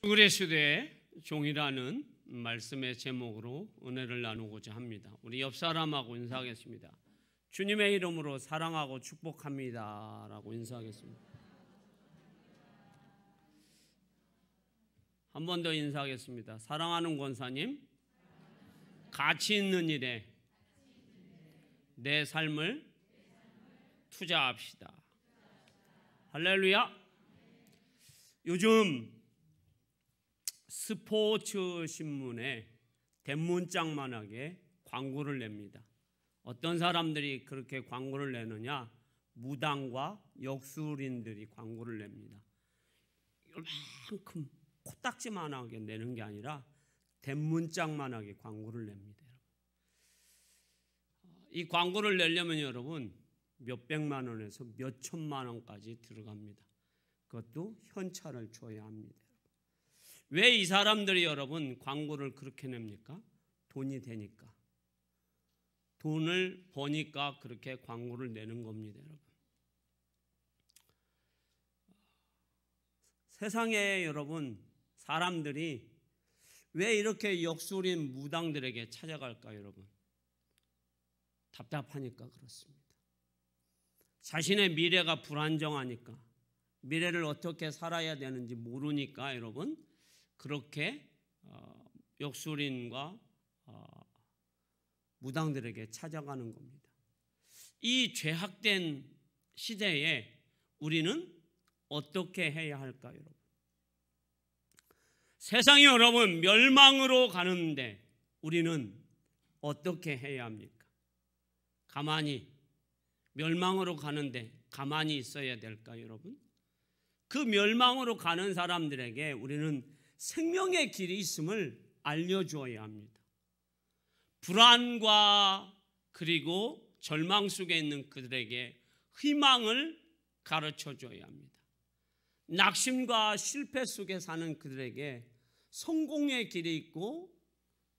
그리스도의 종이라는 말씀의 제목으로 은혜를 나누고자 합니다. 우리 옆 사람하고 인사하겠습니다. 주님의 이름으로 사랑하고 축복합니다 라고 인사하겠습니다. 한 번 더 인사하겠습니다. 사랑하는 권사님, 가치 있는 일에 내 삶을 투자합시다. 할렐루야. 요즘 스포츠 신문에 대문짝만하게 광고를 냅니다. 어떤 사람들이 그렇게 광고를 내느냐? 무당과 역술인들이 광고를 냅니다. 이만큼 코딱지만하게 내는 게 아니라 대문짝만하게 광고를 냅니다. 이 광고를 내려면 여러분 몇백만 원에서 몇천만 원까지 들어갑니다. 그것도 현찰을 줘야 합니다. 왜 이 사람들이 여러분 광고를 그렇게 냅니까? 돈이 되니까. 돈을 버니까 그렇게 광고를 내는 겁니다, 여러분. 세상에 여러분 사람들이 왜 이렇게 역술인 무당들에게 찾아갈까요, 여러분? 답답하니까 그렇습니다. 자신의 미래가 불안정하니까, 미래를 어떻게 살아야 되는지 모르니까 여러분 그렇게 역술인과 무당들에게 찾아가는 겁니다. 이 죄악된 시대에 우리는 어떻게 해야 할까요, 여러분? 세상이 여러분 멸망으로 가는데 우리는 어떻게 해야 합니까? 가만히 멸망으로 가는데 가만히 있어야 될까요, 여러분? 그 멸망으로 가는 사람들에게 우리는 생명의 길이 있음을 알려주어야 합니다. 불안과 그리고 절망 속에 있는 그들에게 희망을 가르쳐줘야 합니다. 낙심과 실패 속에 사는 그들에게 성공의 길이 있고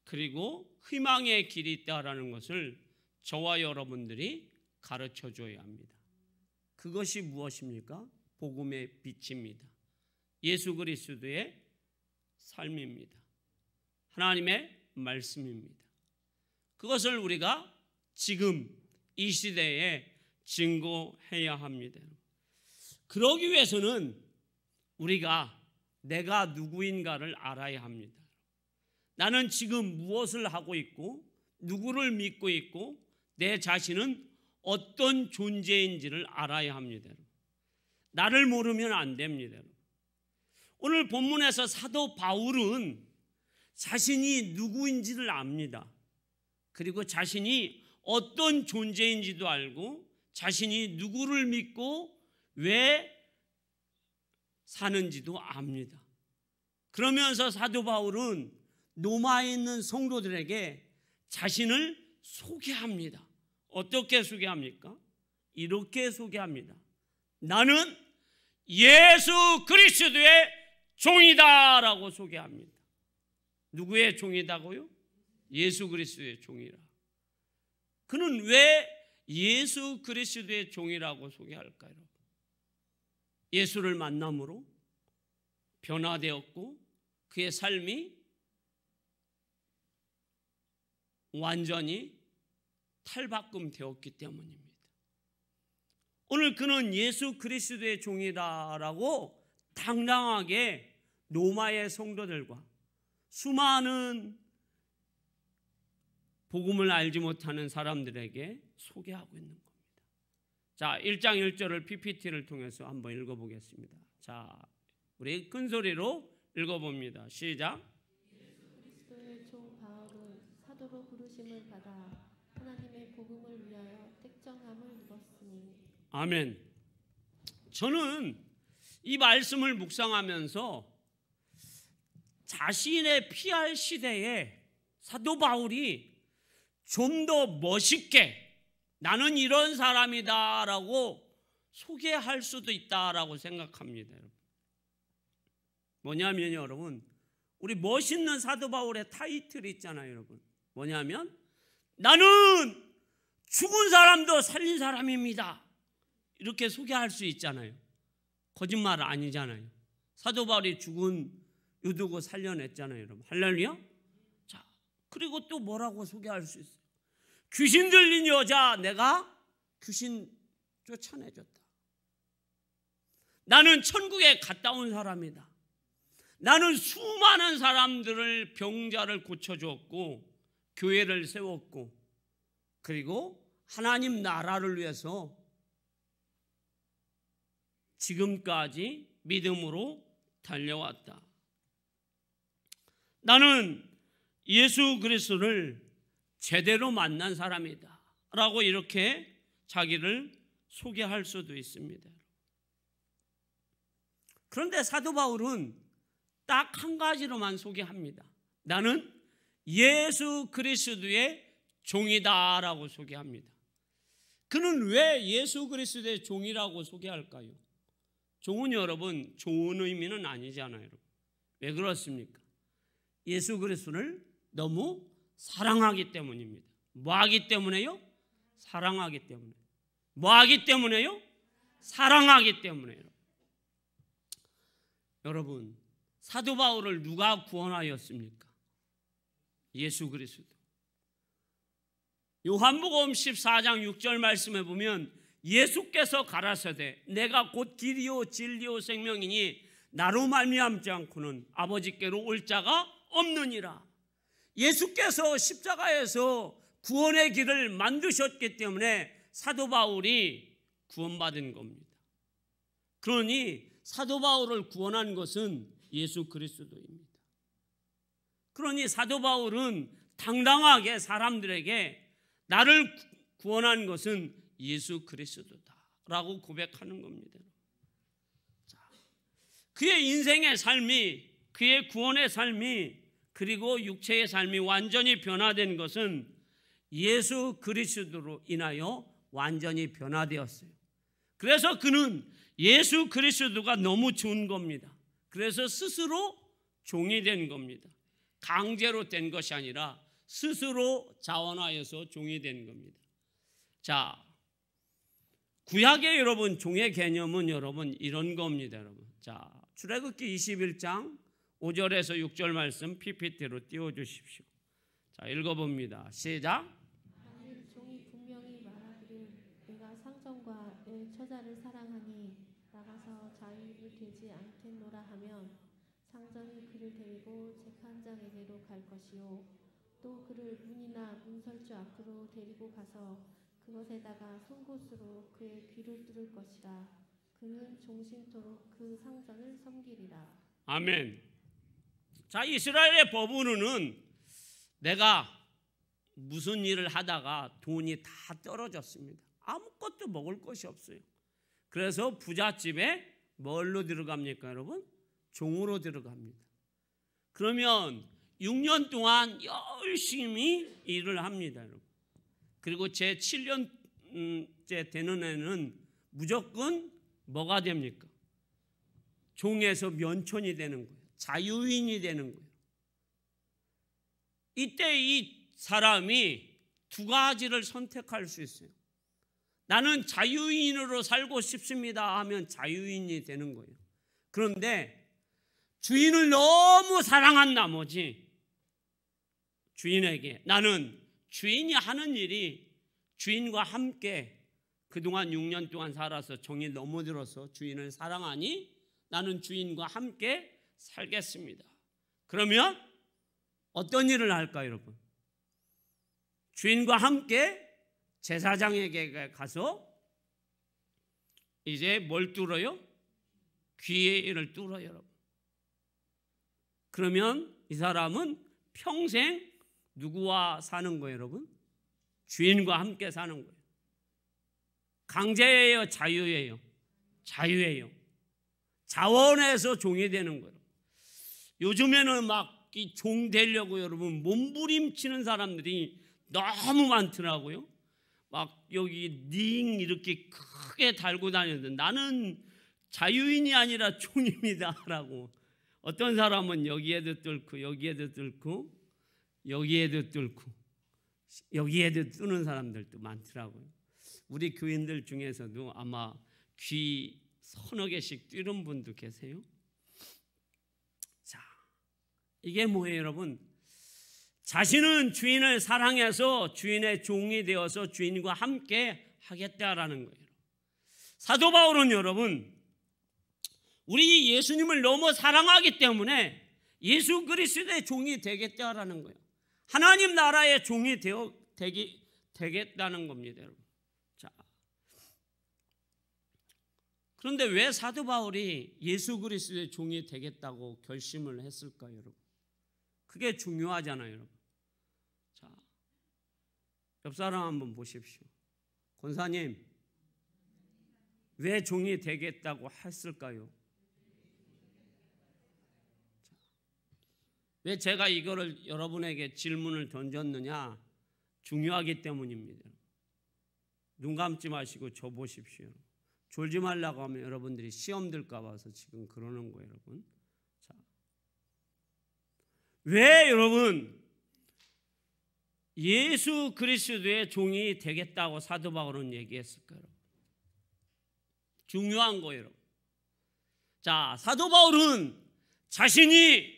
그리고 희망의 길이 있다라는 것을 저와 여러분들이 가르쳐줘야 합니다. 그것이 무엇입니까? 복음의 빛입니다. 예수 그리스도의 삶입니다. 하나님의 말씀입니다. 그것을 우리가 지금 이 시대에 증거해야 합니다. 그러기 위해서는 우리가 내가 누구인가를 알아야 합니다. 나는 지금 무엇을 하고 있고 누구를 믿고 있고 내 자신은 어떤 존재인지를 알아야 합니다. 나를 모르면 안 됩니다. 오늘 본문에서 사도 바울은 자신이 누구인지를 압니다. 그리고 자신이 어떤 존재인지도 알고 자신이 누구를 믿고 왜 사는지도 압니다. 그러면서 사도 바울은 로마에 있는 성도들에게 자신을 소개합니다. 어떻게 소개합니까? 이렇게 소개합니다. 나는 예수 그리스도의 종이다라고 소개합니다. 누구의 종이다고요? 예수 그리스도의 종이라. 그는 왜 예수 그리스도의 종이라고 소개할까요? 예수를 만남으로 변화되었고 그의 삶이 완전히 탈바꿈되었기 때문입니다. 오늘 그는 예수 그리스도의 종이다라고 당당하게 로마의 성도들과 수많은 복음을 알지 못하는 사람들에게 소개하고 있는 겁니다. 자, 1장 1절을 PPT를 통해서 한번 읽어보겠습니다. 자, 우리 큰 소리로 읽어봅니다. 시작. 예수 그리스도의 종 바울은 사도로 부르심을 받아 하나님의 복음을 위하여 택정함을 입었으니. 아멘. 저는 이 말씀을 묵상하면서 자신의 피할 시대에 사도 바울이 좀 더 멋있게 나는 이런 사람이다라고 소개할 수도 있다라고 생각합니다. 뭐냐면 여러분, 우리 멋있는 사도 바울의 타이틀이 있잖아요, 여러분. 뭐냐면 나는 죽은 사람도 살린 사람입니다. 이렇게 소개할 수 있잖아요. 거짓말 아니잖아요. 사도 바울이 죽은 유두고 살려냈잖아요, 여러분. 할렐루야. 자, 그리고 또 뭐라고 소개할 수 있어요? 귀신 들린 여자, 내가 귀신 쫓아내줬다. 나는 천국에 갔다 온 사람이다. 나는 수많은 사람들을, 병자를 고쳐주었고 교회를 세웠고 그리고 하나님 나라를 위해서 지금까지 믿음으로 달려왔다. 나는 예수 그리스도를 제대로 만난 사람이다 라고 이렇게 자기를 소개할 수도 있습니다. 그런데 사도 바울은 딱 한 가지로만 소개합니다. 나는 예수 그리스도의 종이다 라고 소개합니다. 그는 왜 예수 그리스도의 종이라고 소개할까요? 종은 여러분 좋은 의미는 아니잖아요, 여러분. 왜 그렇습니까? 예수 그리스도를 너무 사랑하기 때문입니다. 뭐하기 때문에요? 사랑하기 때문에. 뭐하기 때문에요? 사랑하기 때문에요. 여러분, 사도 바울을 누가 구원하였습니까? 예수 그리스도. 요한복음 14장 6절 말씀에 보면 예수께서 가라사대 내가 곧 길이요 진리요 생명이니 나로 말미암지 않고는 아버지께로 올 자가 없느니라. 예수께서 십자가에서 구원의 길을 만드셨기 때문에 사도 바울이 구원받은 겁니다. 그러니 사도 바울을 구원한 것은 예수 그리스도입니다. 그러니 사도 바울은 당당하게 사람들에게 나를 구원한 것은 예수 그리스도다라고 고백하는 겁니다. 자, 그의 인생의 삶이, 그의 구원의 삶이, 그리고 육체의 삶이 완전히 변화된 것은 예수 그리스도로 인하여 완전히 변화되었어요. 그래서 그는 예수 그리스도가 너무 좋은 겁니다. 그래서 스스로 종이 된 겁니다. 강제로 된 것이 아니라 스스로 자원하여서 종이 된 겁니다. 자, 구약의 여러분 종의 개념은 여러분 이런 겁니다, 여러분. 자, 출애굽기 21장 5절에서 6절 말씀 PPT로 띄워 주십시오. 자, 읽어봅니다. 시작. 만일 종이 분명히 말하기를 내가 상전과 내 처자를 사랑하니 나가서 자유인이 되지 않겠노라 하면 상전이 그를 데리고 재판장에게로 갈 것이요 또 그를 문이나 문설주 앞으로 데리고 가서 그것에다가 송곳으로 그의 귀를 뚫을 것이라. 그는 종신토록 그 상전을 섬기리라. 아멘. 자, 이스라엘의 법으로는 내가 무슨 일을 하다가 돈이 다 떨어졌습니다. 아무것도 먹을 것이 없어요. 그래서 부잣집에 뭘로 들어갑니까, 여러분? 종으로 들어갑니다. 그러면 6년 동안 열심히 일을 합니다, 여러분. 그리고 제 7년째 되는 애는 무조건 뭐가 됩니까? 종에서 면촌이 되는 거예요. 자유인이 되는 거예요. 이때 이 사람이 두 가지를 선택할 수 있어요. 나는 자유인으로 살고 싶습니다 하면 자유인이 되는 거예요. 그런데 주인을 너무 사랑한 나머지 주인에게 나는 주인이 하는 일이 주인과 함께 그동안 6년 동안 살아서 정이 너무 들어서 주인을 사랑하니 나는 주인과 함께 살겠습니다. 그러면 어떤 일을 할까요, 여러분? 주인과 함께 제사장에게 가서 이제 뭘 뚫어요? 귀의 일을 뚫어요, 여러분. 그러면 이 사람은 평생 누구와 사는 거예요, 여러분? 주인과 함께 사는 거예요. 강제예요, 자유예요? 자유예요. 자원해서 종이 되는 거예요. 요즘에는 막 이 종 되려고 여러분 몸부림치는 사람들이 너무 많더라고요. 막 여기 링 이렇게 크게 달고 다니는데 나는 자유인이 아니라 종입니다라고. 어떤 사람은 여기에도 뚫고 여기에도 뚫고 여기에도 뚫고 여기에도 뚫는 사람들도 많더라고요. 우리 교인들 중에서도 아마 귀 서너 개씩 뚫은 분도 계세요. 자, 이게 뭐예요, 여러분? 자신은 주인을 사랑해서 주인의 종이 되어서 주인과 함께 하겠다라는 거예요. 사도 바울은 여러분, 우리 예수님을 너무 사랑하기 때문에 예수 그리스도의 종이 되겠다라는 거예요. 하나님 나라의 종이 되겠다는 겁니다, 여러분. 자, 그런데 왜 사도 바울이 예수 그리스도의 종이 되겠다고 결심을 했을까요, 여러분? 그게 중요하잖아요, 여러분. 자, 옆 사람 한번 보십시오. 권사님, 왜 종이 되겠다고 했을까요? 왜 제가 이거를 여러분에게 질문을 던졌느냐? 중요하기 때문입니다. 눈 감지 마시고 저 보십시오. 졸지 말라고 하면 여러분들이 시험 들까 봐서 지금 그러는 거예요, 여러분. 자, 왜 여러분 예수 그리스도의 종이 되겠다고 사도 바울은 얘기했을까요? 중요한 거예요, 여러분. 자, 사도 바울은 자신이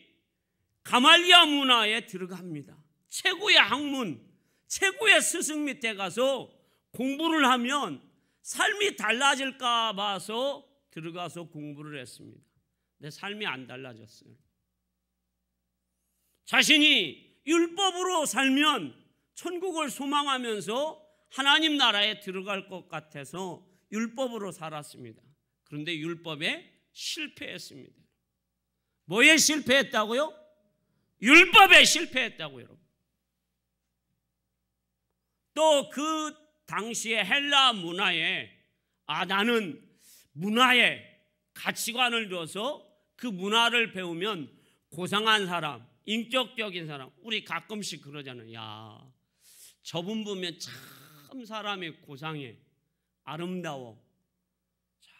가말리아 문화에 들어갑니다. 최고의 학문, 최고의 스승 밑에 가서 공부를 하면 삶이 달라질까 봐서 들어가서 공부를 했습니다. 근데 삶이 안 달라졌어요. 자신이 율법으로 살면 천국을 소망하면서 하나님 나라에 들어갈 것 같아서 율법으로 살았습니다. 그런데 율법에 실패했습니다. 뭐에 실패했다고요? 율법에 실패했다고요, 여러분. 또 그 당시에 헬라 문화에 나는 문화에 가치관을 둬서 그 문화를 배우면 고상한 사람, 인격적인 사람, 우리 가끔씩 그러잖아요. 야, 저분 보면 참 사람이 고상해, 아름다워. 자,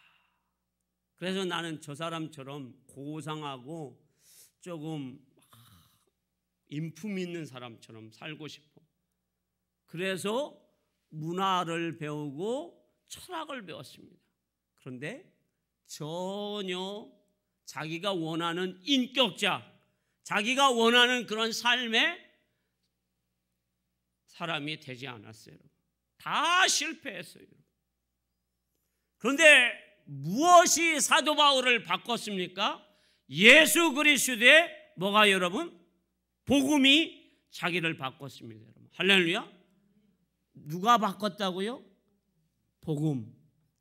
그래서 나는 저 사람처럼 고상하고 조금 인품 있는 사람처럼 살고 싶어. 그래서 문화를 배우고 철학을 배웠습니다. 그런데 전혀 자기가 원하는 인격자, 자기가 원하는 그런 삶의 사람이 되지 않았어요. 다 실패했어요. 그런데 무엇이 사도 바울을 바꿨습니까? 예수 그리스도의 뭐가 여러분? 복음이 자기를 바꿨습니다, 여러분. 할렐루야. 누가 바꿨다고요? 복음.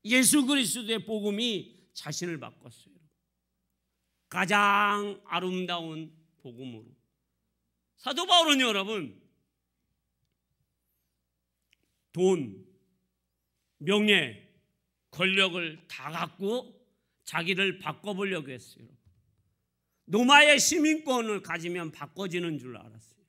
예수 그리스도의 복음이 자신을 바꿨어요. 가장 아름다운 복음으로. 사도 바울은 여러분, 돈, 명예, 권력을 다 갖고 자기를 바꿔보려고 했어요. 로마의 시민권을 가지면 바꿔지는 줄 알았어요.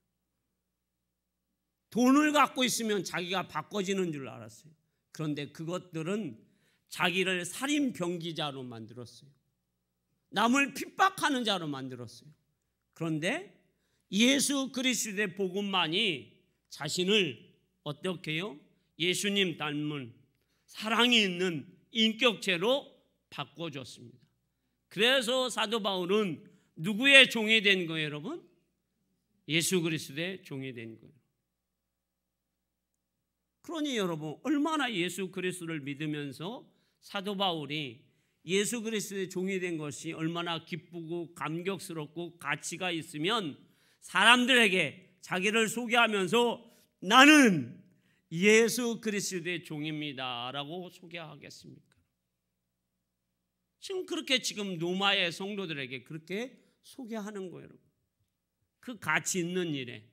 돈을 갖고 있으면 자기가 바꿔지는 줄 알았어요. 그런데 그것들은 자기를 살인병기자로 만들었어요. 남을 핍박하는 자로 만들었어요. 그런데 예수 그리스도의 복음만이 자신을 어떻게 해요? 예수님 닮은 사랑이 있는 인격체로 바꿔줬습니다. 그래서 사도 바울은 누구의 종이 된 거예요, 여러분? 예수 그리스도의 종이 된 거예요. 그러니 여러분, 얼마나 예수 그리스도를 믿으면서 사도 바울이 예수 그리스도의 종이 된 것이 얼마나 기쁘고 감격스럽고 가치가 있으면 사람들에게 자기를 소개하면서 나는 예수 그리스도의 종입니다 라고 소개하겠습니까? 지금 그렇게 지금 로마의 성도들에게 그렇게 소개하는 거예요. 그 가치 있는 일에.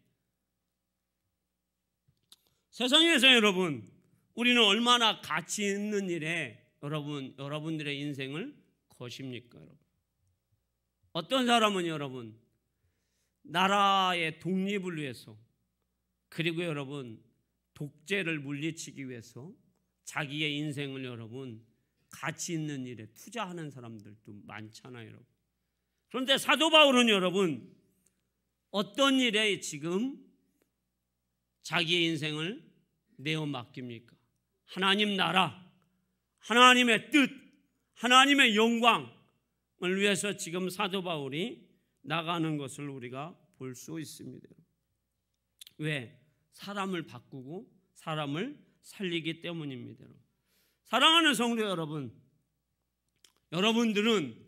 세상에서 여러분, 우리는 얼마나 가치 있는 일에 여러분들의 인생을 거십니까? 여러분? 어떤 사람은 여러분, 나라의 독립을 위해서, 그리고 여러분, 독재를 물리치기 위해서 자기의 인생을 여러분, 가치 있는 일에 투자하는 사람들도 많잖아요, 여러분. 그런데 사도 바울은 여러분, 어떤 일에 지금 자기의 인생을 내어 맡깁니까? 하나님 나라, 하나님의 뜻, 하나님의 영광을 위해서 지금 사도 바울이 나가는 것을 우리가 볼 수 있습니다. 왜? 사람을 바꾸고 사람을 살리기 때문입니다. 사랑하는 성도 여러분, 여러분들은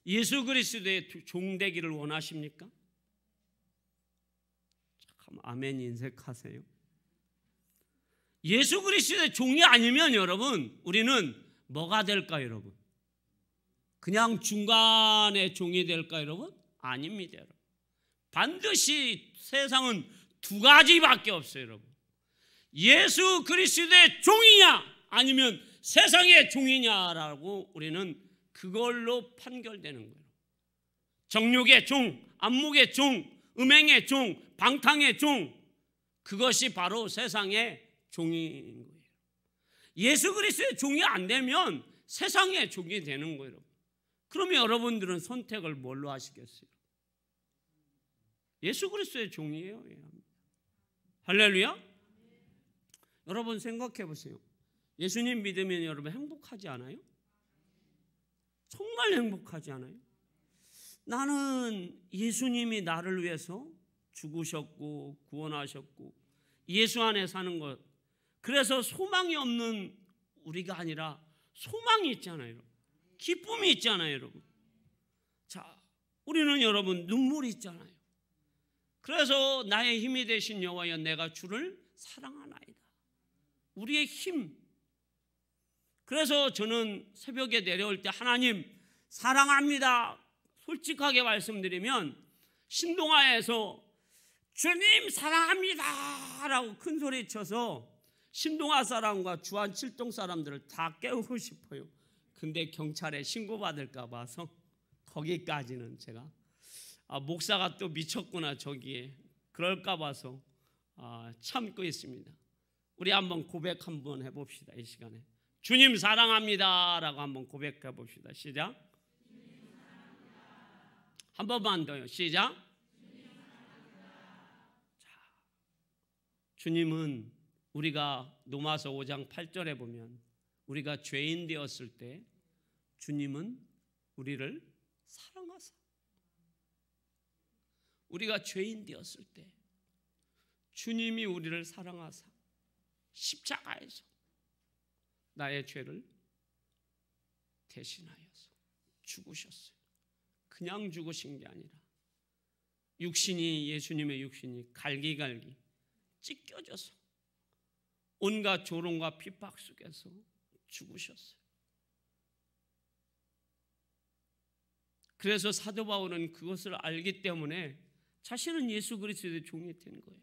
예수 그리스도의 종 되기를 원하십니까? 잠깐 아멘 인색하세요. 예수 그리스도의 종이 아니면 여러분, 우리는 뭐가 될까요, 여러분? 그냥 중간의 종이 될까요, 여러분? 아닙니다, 여러분. 반드시 세상은 두 가지밖에 없어요, 여러분. 예수 그리스도의 종이냐 아니면 세상의 종이냐라고 우리는 그걸로 판결되는 거예요. 정욕의 종, 안목의 종, 음행의 종, 방탕의 종, 그것이 바로 세상의 종인 거예요. 예수 그리스도의 종이 안 되면 세상의 종이 되는 거예요. 그러면 여러분들은 선택을 뭘로 하시겠어요? 예수 그리스도의 종이에요. 할렐루야. 여러분 생각해 보세요. 예수님 믿으면 여러분 행복하지 않아요? 정말 행복하지 않아요? 나는 예수님이 나를 위해서 죽으셨고 구원하셨고 예수 안에 사는 것, 그래서 소망이 없는 우리가 아니라 소망이 있잖아요. 기쁨이 있잖아요, 여러분. 자, 우리는 여러분 눈물이 있잖아요. 그래서 나의 힘이 되신 여호와여 내가 주를 사랑하나이다. 우리의 힘. 그래서 저는 새벽에 내려올 때 하나님 사랑합니다 솔직하게 말씀드리면 신동아에서 주님 사랑합니다 라고 큰 소리 쳐서 신동아 사람과 주안 7동 사람들을 다 깨우고 싶어요. 근데 경찰에 신고받을까 봐서 거기까지는 제가 목사가 또 미쳤구나 저기에 그럴까 봐서 참고 있습니다. 우리 한번 고백 한번 해봅시다. 이 시간에 주님 사랑합니다 라고 한번 고백해 봅시다. 시작. 한 번만 더요. 시작. 자, 주님은 우리가 로마서 5장 8절에 보면 우리가 죄인 되었을 때 주님은 우리를 사랑하사, 우리가 죄인 되었을 때 주님이 우리를 사랑하사 십자가에서 나의 죄를 대신하여서 죽으셨어요. 그냥 죽으신 게 아니라 육신이, 예수님의 육신이 갈기갈기 찢겨져서 온갖 조롱과 핍박 속에서 죽으셨어요. 그래서 사도 바울은 그것을 알기 때문에 자신은 예수 그리스도의 종이 된 거예요.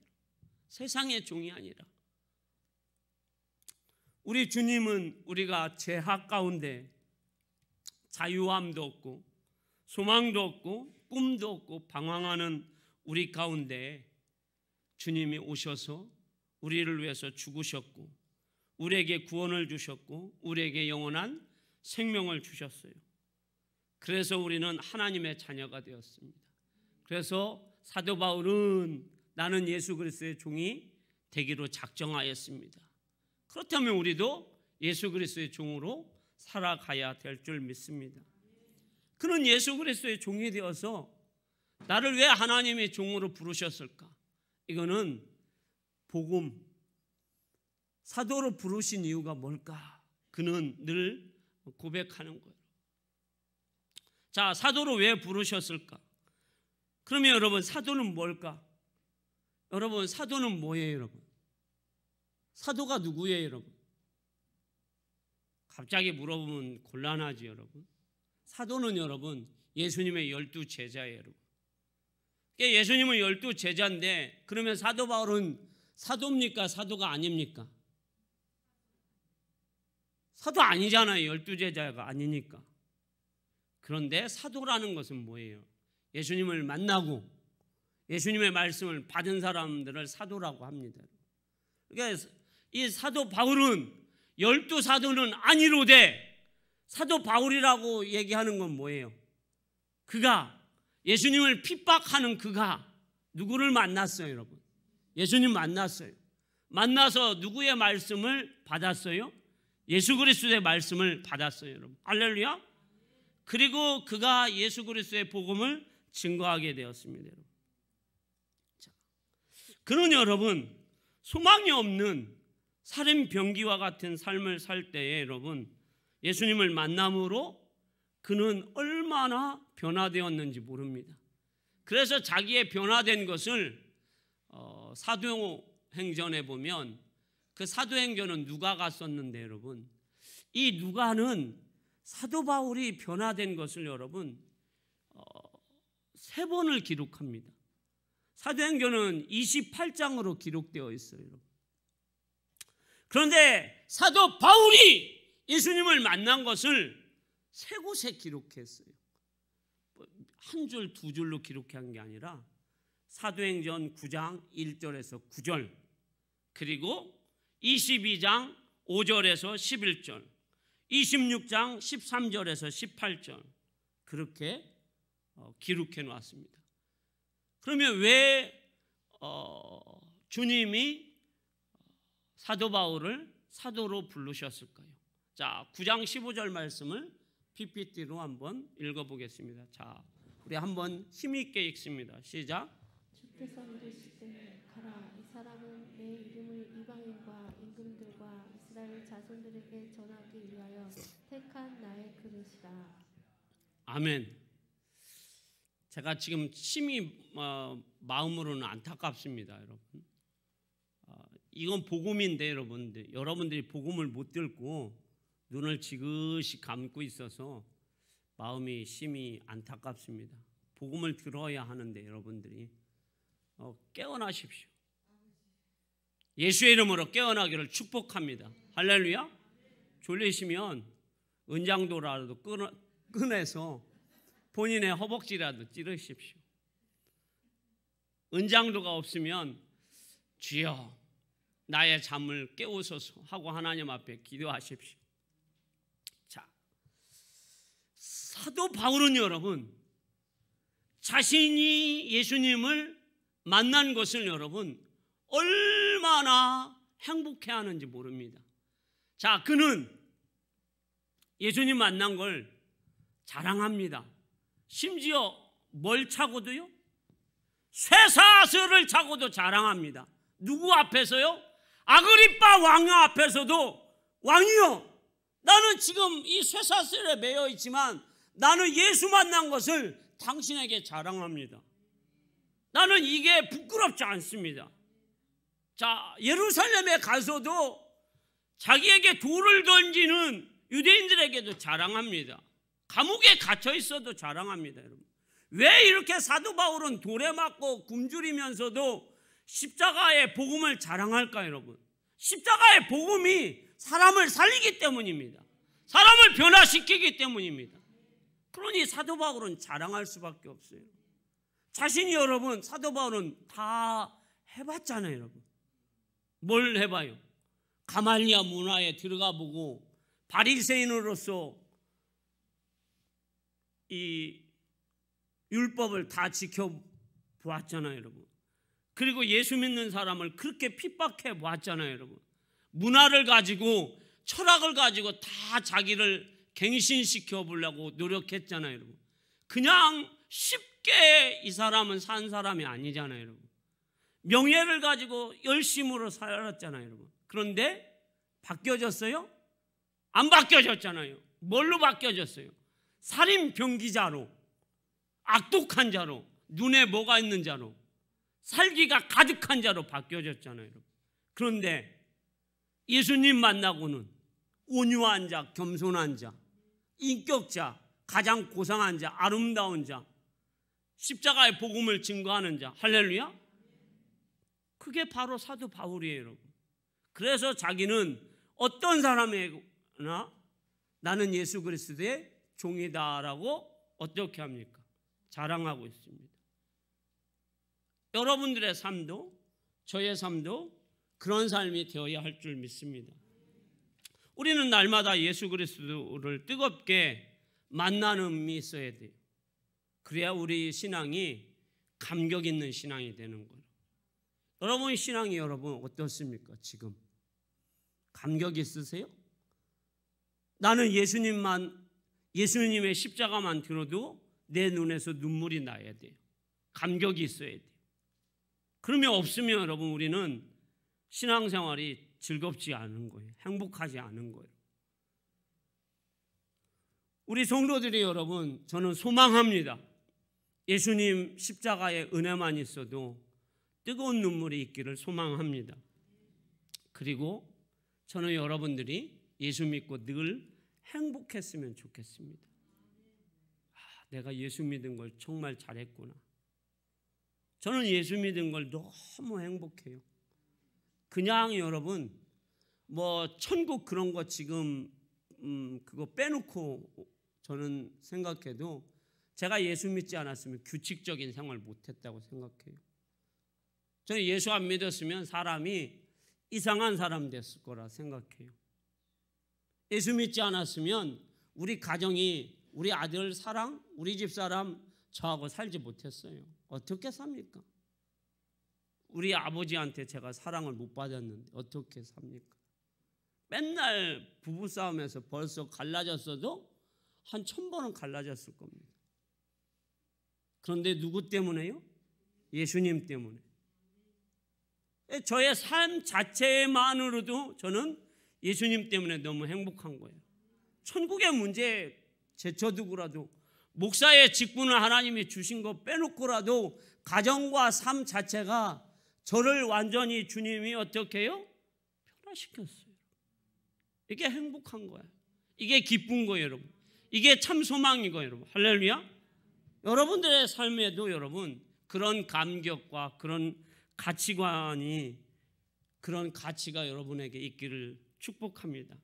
세상의 종이 아니라. 우리 주님은 우리가 죄악 가운데 자유함도 없고 소망도 없고 꿈도 없고 방황하는 우리 가운데 주님이 오셔서 우리를 위해서 죽으셨고 우리에게 구원을 주셨고 우리에게 영원한 생명을 주셨어요. 그래서 우리는 하나님의 자녀가 되었습니다. 그래서 사도 바울은 나는 예수 그리스도의 종이 되기로 작정하였습니다. 그렇다면 우리도 예수 그리스도의 종으로 살아가야 될 줄 믿습니다. 그는 예수 그리스도의 종이 되어서 나를 왜 하나님의 종으로 부르셨을까? 이거는 복음, 사도로 부르신 이유가 뭘까? 그는 늘 고백하는 거예요. 자, 사도로 왜 부르셨을까? 그러면 여러분 사도는 뭘까? 여러분 사도는 뭐예요, 여러분? 사도가 누구예요, 여러분? 갑자기 물어보면 곤란하지, 여러분. 사도는 여러분 예수님의 12제자예요, 여러분. 예수님은 12제자인데 그러면 사도 바울은 사도입니까? 사도가 아닙니까? 사도 아니잖아요. 12제자가 아니니까. 그런데 사도라는 것은 뭐예요? 예수님을 만나고 예수님의 말씀을 받은 사람들을 사도라고 합니다. 그러니까 이 사도 바울은 12사도는 아니로되 사도 바울이라고 얘기하는 건 뭐예요? 그가 예수님을 핍박하는 그가 누구를 만났어요, 여러분? 예수님 만났어요. 만나서 누구의 말씀을 받았어요? 예수 그리스도의 말씀을 받았어요, 여러분. 할렐루야. 그리고 그가 예수 그리스도의 복음을 증거하게 되었습니다. 여러분. 자, 그는 여러분 소망이 없는 살인병기와 같은 삶을 살 때에 여러분 예수님을 만남으로 그는 얼마나 변화되었는지 모릅니다. 그래서 자기의 변화된 것을 사도행전에 보면 그 사도행전은 누가가 썼는데 여러분 이 누가는 사도 바울이 변화된 것을 여러분 3번을 기록합니다. 사도행전은 28장으로 기록되어 있어요. 여러분. 그런데 사도 바울이 예수님을 만난 것을 3곳에 기록했어요. 한 줄, 2줄로 기록한 게 아니라 사도행전 9장 1절에서 9절 그리고 22장 5절에서 11절 26장 13절에서 18절 그렇게 기록해 놓았습니다. 그러면 왜 주님이 사도 바울을 사도로 부르셨을까요? 자, 9장 15절 말씀을 PPT로 한번 읽어보겠습니다. 자, 우리 한번 힘있게 읽습니다. 시작. 주께서 이르시되 가라 이 사람은 내 이름을 이방인과 임금들과 이스라엘 자손들에게 전하기 위하여 택한 나의 그릇이라. 아멘. 제가 지금 심히 마음으로는 안타깝습니다, 여러분. 이건 복음인데 여러분들이 복음을 못 듣고 눈을 지그시 감고 있어서 마음이 심히 안타깝습니다. 복음을 들어야 하는데 여러분들이 깨어나십시오. 예수의 이름으로 깨어나기를 축복합니다. 할렐루야. 졸리시면 은장도라도 꺼내서 본인의 허벅지라도 찌르십시오. 은장도가 없으면 주여 나의 잠을 깨우소서 하고 하나님 앞에 기도하십시오. 자, 사도 바울은 여러분 자신이 예수님을 만난 것을 여러분 얼마나 행복해하는지 모릅니다. 자, 그는 예수님 만난 걸 자랑합니다. 심지어 뭘 차고도요? 쇠사슬을 차고도 자랑합니다. 누구 앞에서요? 아그리빠 왕 앞에서도 왕이요, 나는 지금 이 쇠사슬에 매여 있지만 나는 예수 만난 것을 당신에게 자랑합니다. 나는 이게 부끄럽지 않습니다. 자, 예루살렘에 가서도 자기에게 돌을 던지는 유대인들에게도 자랑합니다. 감옥에 갇혀 있어도 자랑합니다. 여러분, 왜 이렇게 사도 바울은 돌에 맞고 굶주리면서도 십자가의 복음을 자랑할까요? 여러분, 십자가의 복음이 사람을 살리기 때문입니다. 사람을 변화시키기 때문입니다. 그러니 사도 바울은 자랑할 수밖에 없어요. 자신이 여러분 사도 바울은 다 해봤잖아요. 여러분, 뭘 해봐요? 가말리아 문화에 들어가 보고 바리새인으로서 이 율법을 다 지켜보았잖아요. 여러분, 그리고 예수 믿는 사람을 그렇게 핍박해 보았잖아요. 여러분, 문화를 가지고 철학을 가지고 다 자기를 갱신시켜 보려고 노력했잖아요. 여러분, 그냥 쉽게 이 사람은 산 사람이 아니잖아요. 여러분, 명예를 가지고 열심으로 살았잖아요. 여러분, 그런데 바뀌어졌어요? 안 바뀌어졌잖아요. 뭘로 바뀌어졌어요? 살인 병기자로, 악독한 자로, 눈에 뭐가 있는 자로, 살기가 가득한 자로 바뀌어졌잖아요. 여러분, 그런데 예수님 만나고는 온유한 자, 겸손한 자, 인격자, 가장 고상한 자, 아름다운 자, 십자가의 복음을 증거하는 자, 할렐루야. 그게 바로 사도 바울이에요. 여러분, 그래서 자기는 어떤 사람이나 나는 예수 그리스도의 종이다라고 어떻게 합니까? 자랑하고 있습니다. 여러분들의 삶도 저의 삶도 그런 삶이 되어야 할 줄 믿습니다. 우리는 날마다 예수 그리스도를 뜨겁게 만나는 음이 있어야 돼요. 그래야 우리 신앙이 감격 있는 신앙이 되는 거예요. 여러분 신앙이 여러분 어떻습니까? 지금 감격 있으세요? 나는 예수님의 십자가만 들어도 내 눈에서 눈물이 나야 돼요. 감격이 있어야 돼요. 그러면 없으면 여러분 우리는 신앙생활이 즐겁지 않은 거예요. 행복하지 않은 거예요. 우리 성도들이 여러분, 저는 소망합니다. 예수님 십자가의 은혜만 있어도 뜨거운 눈물이 있기를 소망합니다. 그리고 저는 여러분들이 예수 믿고 늘 행복했으면 좋겠습니다. 내가 예수 믿은 걸 정말 잘했구나. 저는 예수 믿은 걸 너무 행복해요. 그냥 여러분 뭐 천국 그런 거 지금 그거 빼놓고 저는 생각해도 제가 예수 믿지 않았으면 규칙적인 생활 못했다고 생각해요. 저는 예수 안 믿었으면 사람이 이상한 사람 됐을 거라 생각해요. 예수 믿지 않았으면 우리 가정이, 우리 아들 사랑, 우리 집 사람 저하고 살지 못했어요. 어떻게 삽니까? 우리 아버지한테 제가 사랑을 못 받았는데 어떻게 삽니까? 맨날 부부싸움에서 벌써 갈라졌어도 한 1000번은 갈라졌을 겁니다. 그런데 누구 때문에요? 예수님 때문에. 저의 삶 자체만으로도 저는 예수님 때문에 너무 행복한 거예요. 천국의 문제에 제쳐두고라도 목사의 직분을 하나님이 주신 거 빼놓고라도 가정과 삶 자체가 저를 완전히 주님이 어떻게 해요? 변화시켰어요. 이게 행복한 거예요. 이게 기쁜 거예요, 여러분. 이게 참 소망이고 여러분. 할렐루야. 여러분들의 삶에도 여러분 그런 감격과 그런 가치관이, 그런 가치가 여러분에게 있기를 축복합니다.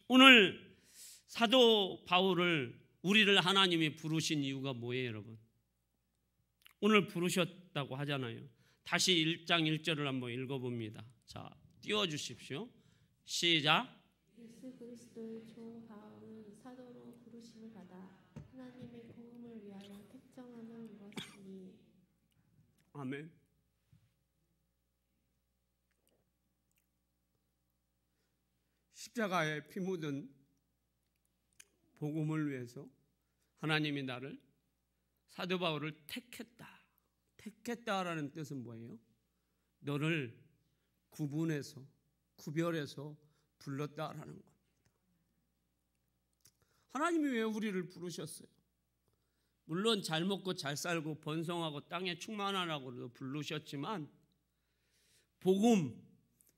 오늘 사도 바울을, 우리를 하나님이 부르신 이유가 뭐예요, 여러분? 오늘 부르셨다고 하잖아요. 다시 1장 1절을 한번 읽어봅니다. 자, 띄워주십시오. 시작. 예수 그리스도의 종 바울은 사도로 부르심을 받아 하나님의 복음을 위하여 택정함을 입었으니. 아멘. 십자가에 피 묻은 복음을 위해서 하나님이 나를, 사도 바울을 택했다라는 뜻은 뭐예요? 너를 구분해서, 구별해서 불렀다라는 겁니다. 하나님이 왜 우리를 부르셨어요? 물론 잘 먹고 잘 살고 번성하고 땅에 충만하라고도 부르셨지만 복음,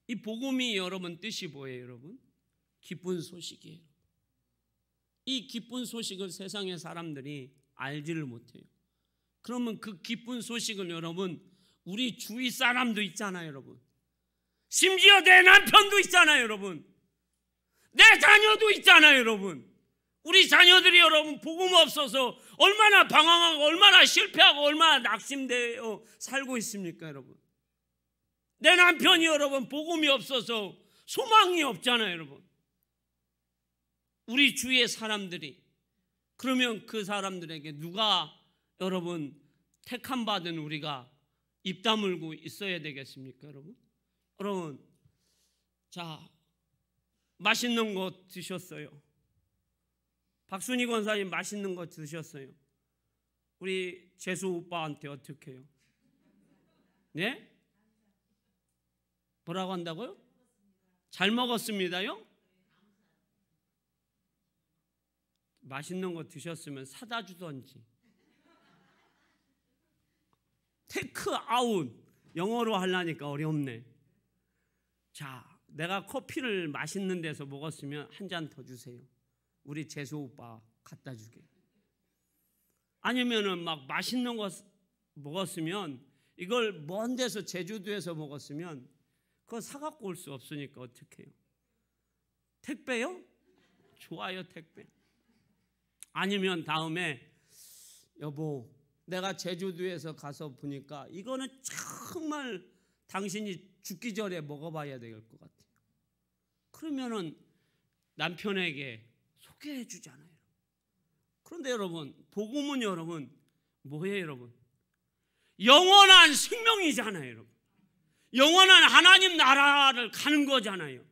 이 복음이 여러분 뜻이 뭐예요, 여러분? 기쁜 소식이에요. 이 기쁜 소식을 세상의 사람들이 알지를 못해요. 그러면 그 기쁜 소식을 여러분, 우리 주위 사람도 있잖아요, 여러분. 심지어 내 남편도 있잖아요, 여러분. 내 자녀도 있잖아요, 여러분. 우리 자녀들이 여러분 복음 없어서 얼마나 방황하고 얼마나 실패하고 얼마나 낙심되어 살고 있습니까, 여러분. 내 남편이 여러분 복음이 없어서 소망이 없잖아요, 여러분. 우리 주위의 사람들이, 그러면 그 사람들에게 누가 여러분 택함 받은 우리가 입 다물고 있어야 되겠습니까, 여러분? 여러분, 자, 맛있는 거 드셨어요. 박순희 권사님 맛있는 거 드셨어요. 우리 재수 오빠한테 어떻게 해요? 네? 뭐라고 한다고요? 잘 먹었습니다요? 맛있는 거 드셨으면 사다 주던지. 테이크 아웃, 영어로 하려니까 어렵네. 자, 내가 커피를 맛있는 데서 먹었으면 한 잔 더 주세요. 우리 재수 오빠 갖다 주게. 아니면은 막 맛있는 거 먹었으면, 이걸 먼 데서 제주도에서 먹었으면 그거 사갖고 올 수 없으니까 어떻게 해요? 택배요? 좋아요, 택배. 아니면 다음에 여보, 내가 제주도에서 가서 보니까 이거는 정말 당신이 죽기 전에 먹어봐야 될 것 같아요. 그러면은 남편에게 소개해 주잖아요. 그런데 여러분, 복음은 여러분 뭐예요, 여러분? 영원한 생명이잖아요, 여러분. 영원한 하나님 나라를 가는 거잖아요.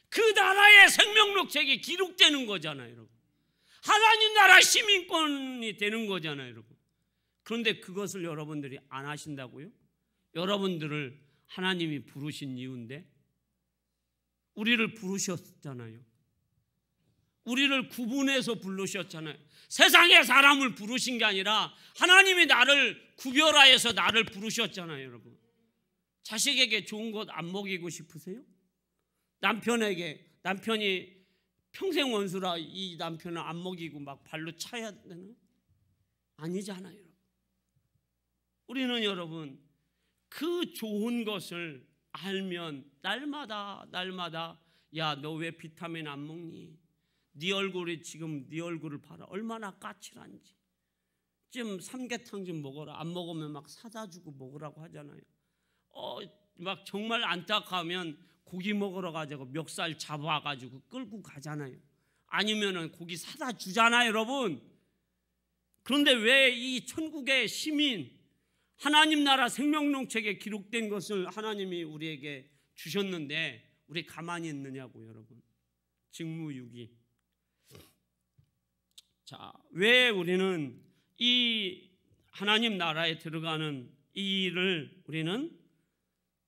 그 나라의 생명록책에 기록되는 거잖아요, 여러분. 하나님 나라 시민권이 되는 거잖아요, 여러분. 그런데 그것을 여러분들이 안 하신다고요? 여러분들을 하나님이 부르신 이유인데, 우리를 부르셨잖아요. 우리를 구분해서 부르셨잖아요. 세상의 사람을 부르신 게 아니라 하나님이 나를 구별하여서 나를 부르셨잖아요, 여러분. 자식에게 좋은 것 안 먹이고 싶으세요? 남편이 평생 원수라 이 남편을 안 먹이고 막 발로 차야 되나? 아니잖아요, 여러분. 우리는 여러분 그 좋은 것을 알면 날마다 야, 너 왜 비타민 안 먹니? 네 얼굴이 지금 네 얼굴을 봐라. 얼마나 까칠한지. 좀 삼계탕 좀 먹어라. 안 먹으면 막 사다 주고 먹으라고 하잖아요. 막 정말 안타까우면 고기 먹으러 가자고 멱살 잡아가지고 끌고 가잖아요. 아니면은 고기 사다 주잖아요, 여러분. 그런데 왜 이 천국의 시민, 하나님 나라 생명록책에 기록된 것을 하나님이 우리에게 주셨는데 우리 가만히 있느냐고, 여러분. 직무유기. 자, 왜 우리는 이 하나님 나라에 들어가는 이 일을 우리는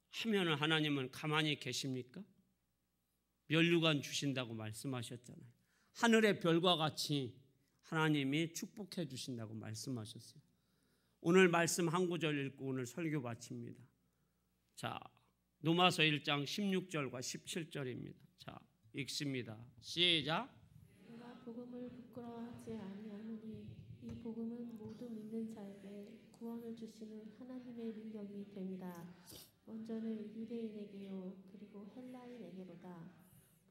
하면은 하나님은 가만히 계십니까? 면류관 주신다고 말씀하셨잖아요. 하늘의 별과 같이 하나님이 축복해 주신다고 말씀하셨어요. 오늘 말씀 한 구절 읽고 오늘 설교 마칩니다. 자, 로마서 1장 16절과 17절입니다. 자, 읽습니다. 시작. 내가 복음을 부끄러워하지 아니하노니 이 복음은 모두 믿는 자에게 구원을 주시는 하나님의 능력이 됨이라. 먼저는 유대인에게요 그리고 헬라인에게로다.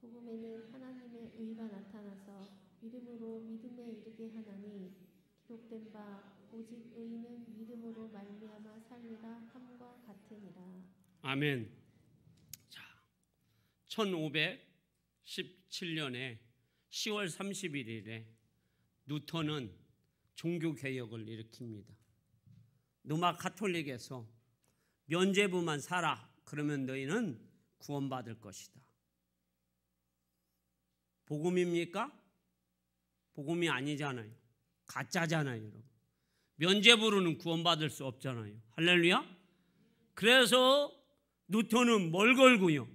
복음에는 하나님의 의가 나타나서 믿음으로 믿음에 이르게 하나니 기록된 바 오직 의인은 믿음으로 말미암아 살리라 함과 같으니라. 아멘. 자, 1517년에 10월 31일에 누턴은 종교개혁을 일으킵니다. 로마 가톨릭에서 면죄부만 살아. 그러면 너희는 구원받을 것이다. 복음입니까? 복음이 아니잖아요. 가짜잖아요, 여러분. 면죄부로는 구원받을 수 없잖아요. 할렐루야. 그래서 누턴은 뭘 걸고요?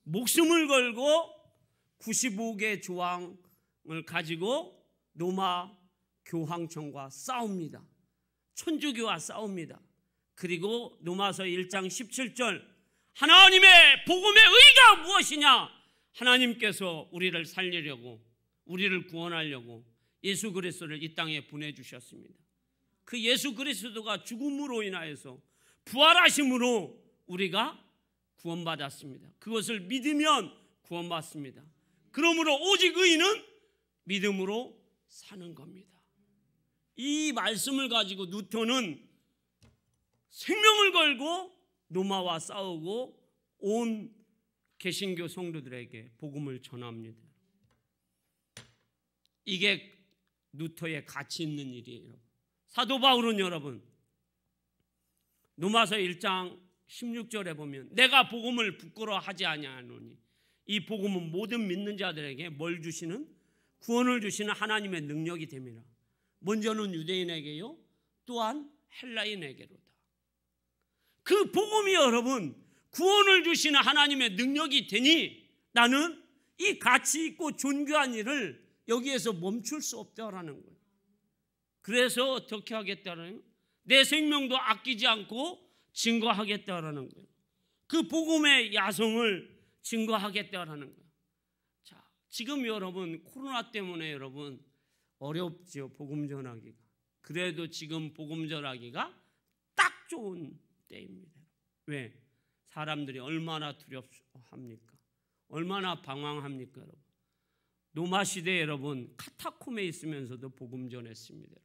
목숨을 걸고 95개 조항을 가지고 로마 교황청과 싸웁니다. 천주교와 싸웁니다. 그리고 로마서 1장 17절 하나님의 복음의 의가 무엇이냐? 하나님께서 우리를 살리려고, 우리를 구원하려고 예수 그리스도를 이 땅에 보내주셨습니다. 그 예수 그리스도가 죽음으로 인하여서 부활하심으로 우리가 구원받았습니다. 그것을 믿으면 구원받습니다. 그러므로 오직 의인은 믿음으로 사는 겁니다. 이 말씀을 가지고 누턴은 생명을 걸고 로마와 싸우고 온 개신교 성도들에게 복음을 전합니다. 이게 누터의 가치 있는 일이에요. 사도 바울은 여러분 로마서 1장 16절에 보면 내가 복음을 부끄러워하지 아니하노니 이 복음은 모든 믿는 자들에게 뭘 주시는? 구원을 주시는 하나님의 능력이 됩니다. 먼저는 유대인에게요 또한 헬라인에게로다. 그 복음이 여러분 구원을 주시는 하나님의 능력이 되니 나는 이 가치 있고 존귀한 일을 여기에서 멈출 수 없다라는 거예요. 그래서 어떻게 하겠다는 거예요? 내 생명도 아끼지 않고 증거하겠다라는 거예요. 그 복음의 야성을 증거하겠다라는 거예요. 자, 지금 여러분 코로나 때문에 여러분 어렵죠, 복음 전하기가. 그래도 지금 복음 전하기가 딱 좋은 때입니다. 왜? 사람들이 얼마나 두렵합니까? 얼마나 방황합니까, 여러분? 로마 시대 여러분 카타콤에 있으면서도 복음 전했습니다.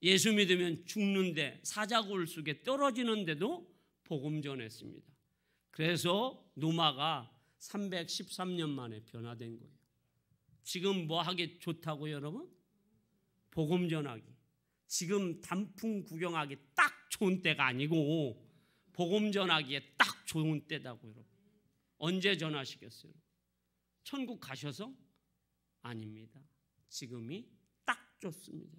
예수 믿으면 죽는데 사자굴 속에 떨어지는데도 복음 전했습니다. 그래서 로마가 313년 만에 변화된 거예요. 지금 뭐 하기 좋다고 여러분? 복음 전하기. 지금 단풍 구경하기 딱 좋은 때가 아니고 복음 전하기에 딱 좋은 때다고 여러분. 언제 전하시겠어요? 천국 가셔서? 아닙니다. 지금이 딱 좋습니다.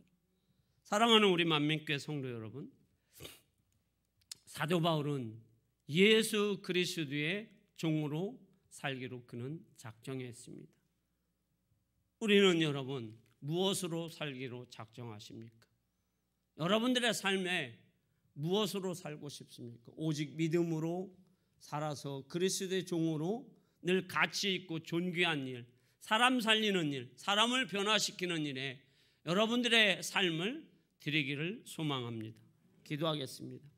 사랑하는 우리 만민교회 성도 여러분, 사도 바울은 예수 그리스도의 종으로 살기로 그는 작정했습니다. 우리는 여러분 무엇으로 살기로 작정하십니까? 여러분들의 삶에 무엇으로 살고 싶습니까? 오직 믿음으로 살아서 그리스도의 종으로 늘 가치 있고 존귀한 일, 사람 살리는 일, 사람을 변화시키는 일에 여러분들의 삶을 드리기를 소망합니다. 기도하겠습니다.